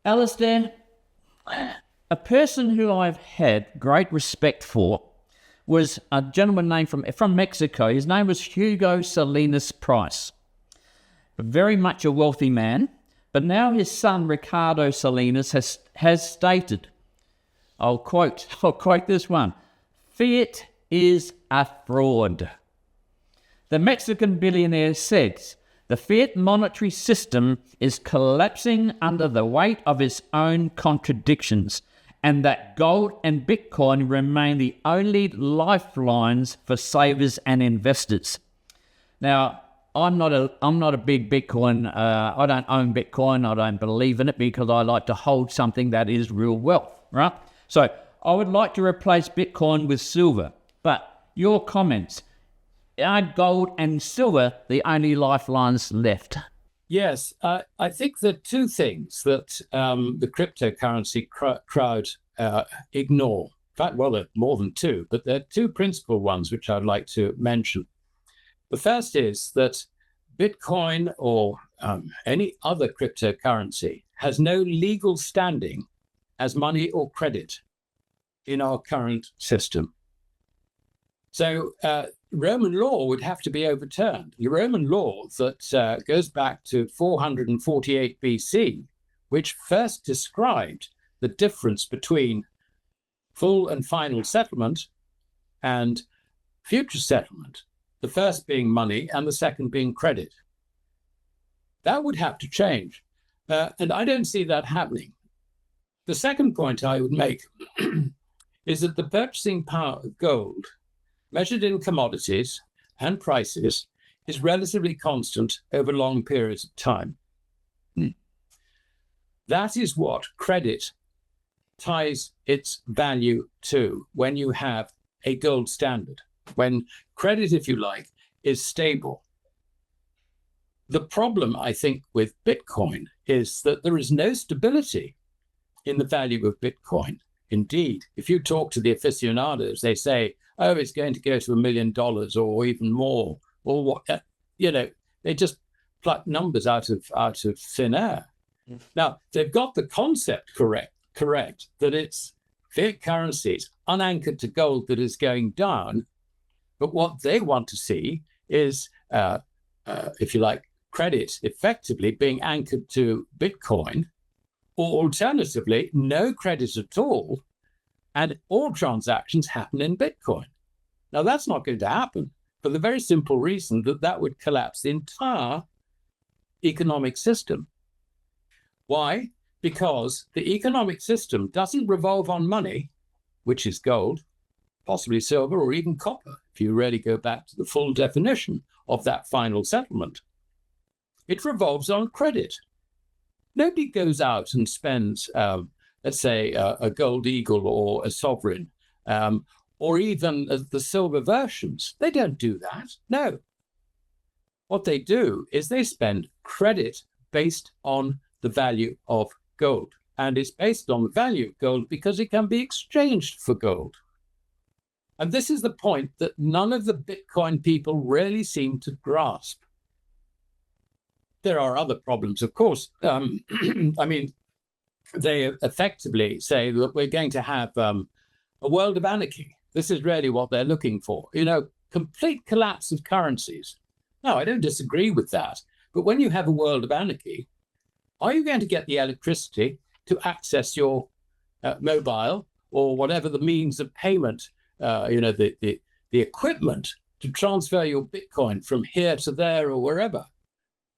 Alistair, a person who I've had great respect for was a gentleman named from Mexico. His name was Hugo Salinas Price. Very much a wealthy man, but now his son Ricardo Salinas has stated, I'll quote this one: "Fiat is a fraud." The Mexican billionaire says the fiat monetary system is collapsing under the weight of its own contradictions, and that gold and Bitcoin remain the only lifelines for savers and investors. Now, I'm not a big Bitcoin. I don't own Bitcoin. I don't believe in it because I like to hold something that is real wealth, right? So I would like to replace Bitcoin with silver. But your comments: are gold and silver the only lifelines left? Yes, I think there are two things that the cryptocurrency crowd ignore. In fact, well, there are more than two, but there are two principal ones which I'd like to mention. The first is that Bitcoin or any other cryptocurrency has no legal standing as money or credit in our current system. So Roman law would have to be overturned. The Roman law that goes back to 448 BC, which first described the difference between full and final settlement and future settlement, the first being money and the second being credit. That would have to change. And I don't see that happening. The second point I would make is that the purchasing power of gold, measured in commodities and prices, is relatively constant over long periods of time. That is what credit ties its value to when you have a gold standard, when credit, if you like, is stable. The problem, I think, with Bitcoin is that there is no stability in the value of Bitcoin. Indeed, if you talk to the aficionados, they say, oh, it's going to go to $1 million or even more, or what, they just pluck numbers out of thin air. Now, they've got the concept correct, that it's fiat currencies unanchored to gold that is going down. But what they want to see is, if you like, credit effectively being anchored to Bitcoin, or alternatively, no credit at all, and all transactions happen in Bitcoin. Now, that's not going to happen for the very simple reason that that would collapse the entire economic system. Why? Because the economic system doesn't revolve on money, which is gold, possibly silver, or even copper, if you really go back to the full definition of that final settlement. It revolves on credit. Nobody goes out and spends, let's say, a gold eagle or a sovereign, or even the silver versions. They don't do that. No. What they do is they spend credit based on the value of gold. And it's based on the value of gold because it can be exchanged for gold. And this is the point that none of the Bitcoin people really seem to grasp. There are other problems, of course. I mean, they effectively say that we're going to have a world of anarchy. This is really what they're looking for. Complete collapse of currencies. No, I don't disagree with that. But when you have a world of anarchy, are you going to get the electricity to access your mobile or whatever the means of payment, the equipment to transfer your Bitcoin from here to there or wherever?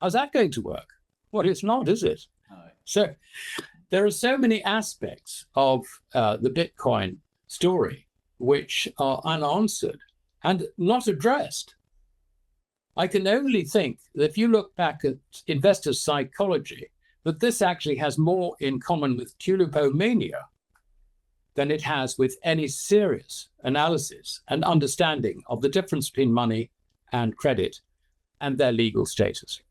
How's that going to work? Well, it's not, is it? No. So there are so many aspects of the Bitcoin story which are unanswered and not addressed. I can only think that if you look back at investor psychology, that this actually has more in common with tulipomania than it has with any serious analysis and understanding of the difference between money and credit and their legal status.